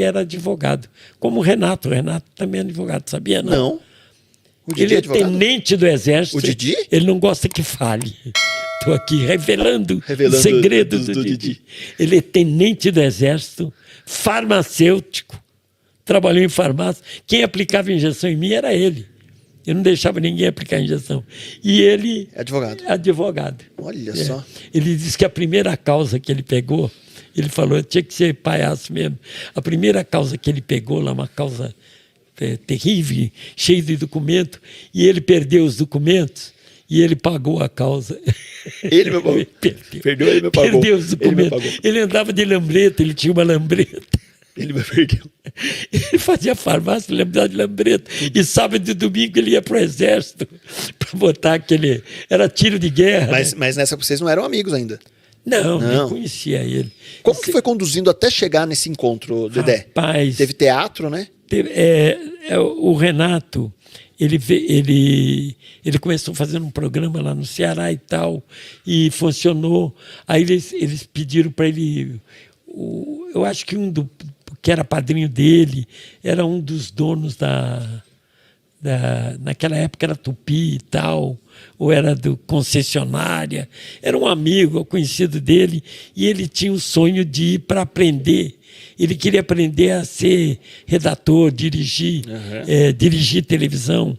era advogado, como o Renato. O Renato também é advogado, sabia? Não. O Didi ele é tenente do Exército. O Didi? Ele não gosta que fale. Estou aqui revelando o segredo do Didi. Ele é tenente do Exército, farmacêutico, trabalhou em farmácia. Quem aplicava injeção em mim era ele. Eu não deixava ninguém aplicar injeção. E ele... Advogado. Advogado. Olha só. Ele disse que a primeira causa que ele pegou, ele falou, tinha que ser palhaço mesmo. A primeira causa que ele pegou lá, uma causa terrível, cheia de documento, e ele perdeu os documentos e ele pagou a causa. Ele me pagou. Perdeu, ele me pagou. Perdeu os documentos. Ele andava de lambreta, ele tinha uma lambreta. Ele me perdeu. Ele fazia farmácia, ele andava de lambreta. E sábado e domingo ele ia para o Exército para botar aquele... Era tiro de guerra. Mas nessa vocês não eram amigos ainda? Não, nem conhecia ele. Como que foi conduzindo até chegar nesse encontro, Dedé? Rapaz, teve teatro, né? O Renato, ele começou fazendo um programa lá no Ceará e tal, e funcionou. Aí eles pediram para ele... eu acho que que era padrinho dele, era um dos donos naquela época era Tupi e tal, ou era do concessionária, era um amigo, conhecido dele, e ele tinha o sonho de ir para aprender. Ele queria aprender a ser redator, dirigir televisão.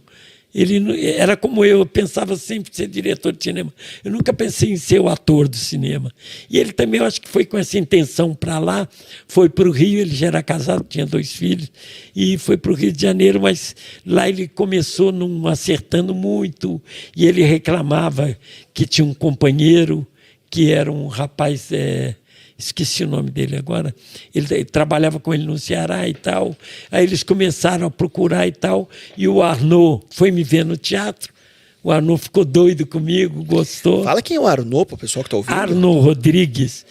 Ele era como eu pensava sempre em ser diretor de cinema. Eu nunca pensei em ser o ator do cinema. E ele também, eu acho que foi com essa intenção para lá, foi para o Rio, ele já era casado, tinha 2 filhos, e foi para o Rio de Janeiro, mas lá ele começou não acertando muito, e ele reclamava que tinha um companheiro, que era um rapaz... esqueci o nome dele agora, ele trabalhava com ele no Ceará e tal, aí eles começaram a procurar e tal, e o Arnaud foi me ver no teatro, o Arnaud ficou doido comigo, gostou. Fala quem é o Arnaud, para o pessoal que está ouvindo. Arnaud Rodrigues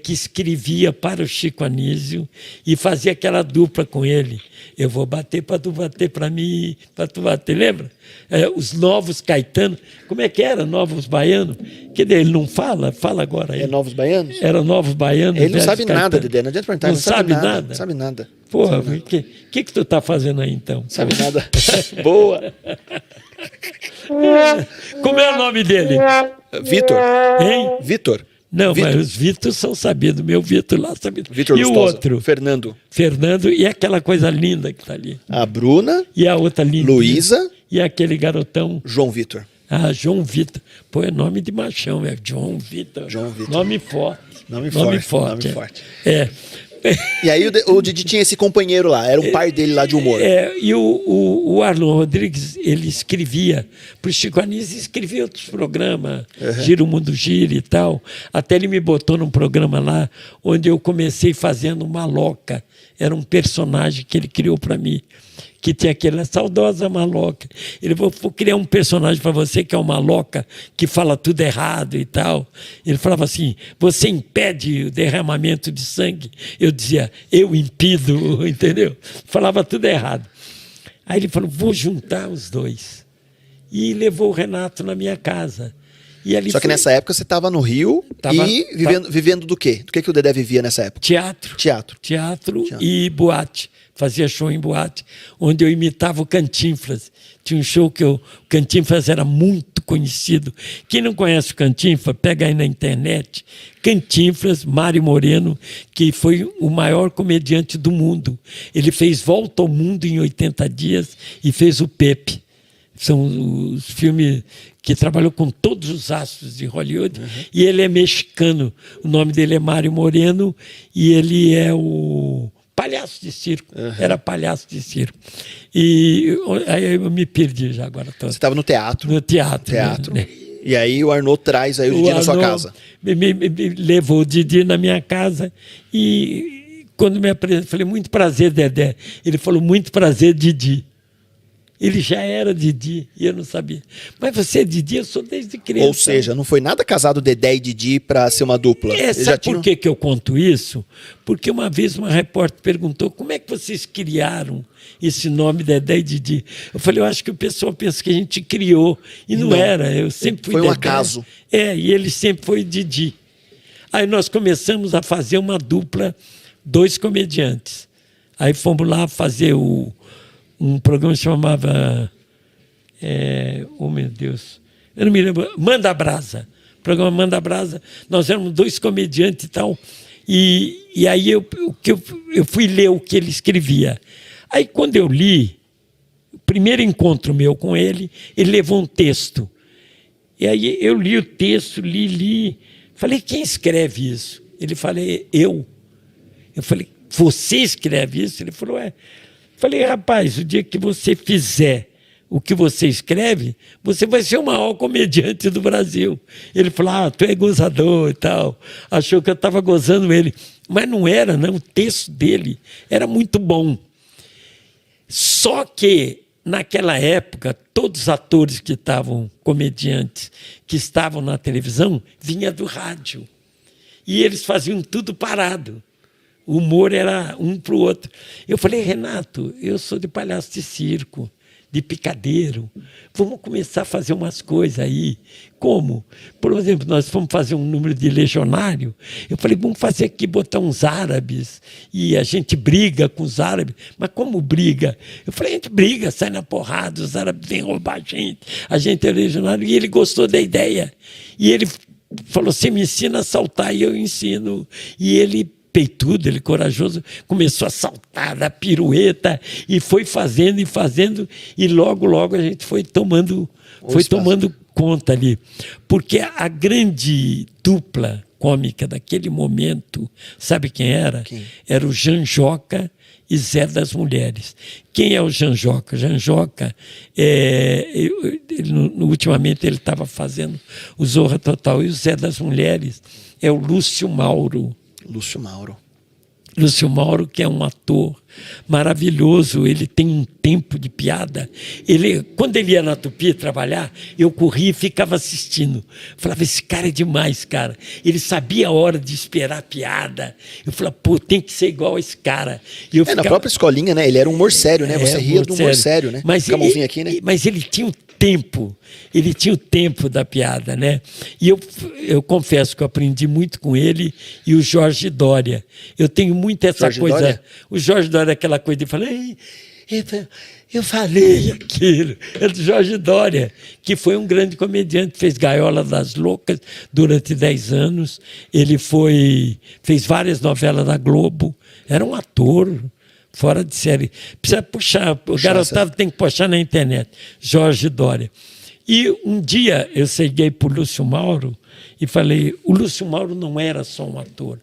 que escrevia para o Chico Anísio e fazia aquela dupla com ele. Eu vou bater para tu bater para mim, para tu bater, lembra? Os Novos Caetano, como é que era? Novos Baianos? Que ele não fala? Fala agora aí. Novos Baianos? Era Novos Baianos. Ele não sabe nada, Dedé, não adianta perguntar. Não sabe nada? Não sabe nada. Porra, o que tu tá fazendo aí então? Não sabe nada. Boa. Como é o nome dele? Vitor. Hein? Vitor. Não, Vitor. mas os Vitor são sabidos. Meu Vitor lá sabido. Vitor E Lustosa. o outro? Fernando. Fernando e aquela coisa linda que tá ali. A Bruna. E a outra linda. Luísa. E aquele garotão. João Vitor. Ah, João Vitor. Pô, é nome de machão, João Vitor. João Vitor. Nome forte. Nome forte. É. Nome forte. É. E aí o Didi tinha esse companheiro lá, era um par dele lá de humor. E o Arnaud Rodrigues, ele escrevia para o Chico Anísio, escrevia outros programas, Gira o Mundo Gira e tal. Até ele me botou num programa lá, onde eu comecei fazendo Maloca. Era um personagem que ele criou para mim, que tinha aquela saudosa Maloca. Ele falou, vou criar um personagem para você que é uma Maloca, que fala tudo errado e tal. Ele falava assim, você impede o derramamento de sangue? Eu dizia, eu impido, entendeu? Falava tudo errado. Aí ele falou, vou juntar os dois. E levou o Renato na minha casa. E ali Só que nessa época você estava no Rio vivendo do quê? Do que o Dedé vivia nessa época? Teatro e boate. Fazia show em boate, onde eu imitava o Cantinflas. Tinha um show que o Cantinflas era muito conhecido. Quem não conhece o Cantinflas, pega aí na internet. Cantinflas, Mário Moreno, que foi o maior comediante do mundo. Ele fez Volta ao Mundo em 80 dias e fez o Pepe. São os filmes que trabalhou com todos os astros de Hollywood. E ele é mexicano. O nome dele é Mário Moreno e ele é o... palhaço de circo, era palhaço de circo. E aí eu me perdi já agora. Você estava no teatro? No teatro. Né? E aí o Arnaud traz aí o Didi na sua casa? Me levou o Didi na minha casa e quando me apresentou, falei, muito prazer, Dedé. Ele falou, muito prazer, Didi. Ele já era Didi e eu não sabia. Mas você é Didi, eu sou desde criança. Ou seja, não foi nada casado Dedé e Didi para ser uma dupla. Sabe por que eu conto isso? Porque uma vez uma repórter perguntou como é que vocês criaram esse nome Dedé e Didi. Eu falei, eu acho que o pessoal pensa que a gente criou. E não era, eu sempre fui Foi Dedé. Um acaso. E ele sempre foi Didi. Aí nós começamos a fazer uma dupla, 2 comediantes. Aí fomos lá fazer um programa que chamava... oh, meu Deus... Eu não me lembro... Manda Brasa. O programa Manda Brasa. Nós éramos 2 comediantes e tal. E aí eu fui ler o que ele escrevia. Aí quando eu li, o primeiro encontro meu com ele, ele levou um texto. E aí eu li o texto, li. Falei, quem escreve isso? Ele falou, eu. Eu falei, você escreve isso? Ele falou, é. Falei, rapaz, o dia que você fizer o que você escreve, você vai ser o maior comediante do Brasil. Ele falou, tu é gozador e tal. Achou que eu estava gozando ele. Mas não era, não. O texto dele era muito bom. Só que, naquela época, todos os atores que estavam, comediantes, que estavam na televisão, vinha do rádio. E eles faziam tudo parado. O humor era um para o outro. Eu falei, Renato, eu sou de palhaço de circo, de picadeiro. Vamos começar a fazer umas coisas aí. Como? Por exemplo, nós fomos fazer um número de legionário. Eu falei, vamos fazer aqui, botar uns árabes. E a gente briga com os árabes. Mas como briga? Eu falei, a gente briga, sai na porrada, os árabes vêm roubar a gente é legionário. E ele gostou da ideia. E ele falou, você me ensina a saltar e eu ensino. E ele... peitudo, ele corajoso, começou a saltar, dar pirueta e foi fazendo, e logo a gente foi tomando conta ali. Porque a grande dupla cômica daquele momento, sabe quem era? Quem? Era o Janjoca e Zé das Mulheres. Quem é o Janjoca? Janjoca, ultimamente ele estava fazendo o Zorra Total, e o Zé das Mulheres é o Lúcio Mauro. Lúcio Mauro, que é um ator maravilhoso, ele tem um tempo de piada. Quando ele ia na Tupi trabalhar, eu corria e ficava assistindo. Falava, esse cara é demais, cara. Ele sabia a hora de esperar a piada. Eu falava, pô, tem que ser igual a esse cara. E eu ficava... Na própria escolinha, né? Ele era um humor sério, né? Você ria do humor sério, né? Mas aqui, né? Mas ele tinha o tempo da piada, né? E eu confesso que eu aprendi muito com ele e o Jorge Dória. Eu tenho muito essa Jorge coisa... Dória? O Jorge Dória é aquela coisa de falar... Eu falei aquilo. É do Jorge Dória, que foi um grande comediante, fez Gaiola das Loucas durante 10 anos. Ele fez várias novelas da Globo. Era um ator... fora de série. Precisa puxar, o garotado tem que puxar na internet. Jorge Dória. E um dia eu cheguei para o Lúcio Mauro e falei, o Lúcio Mauro não era só um ator.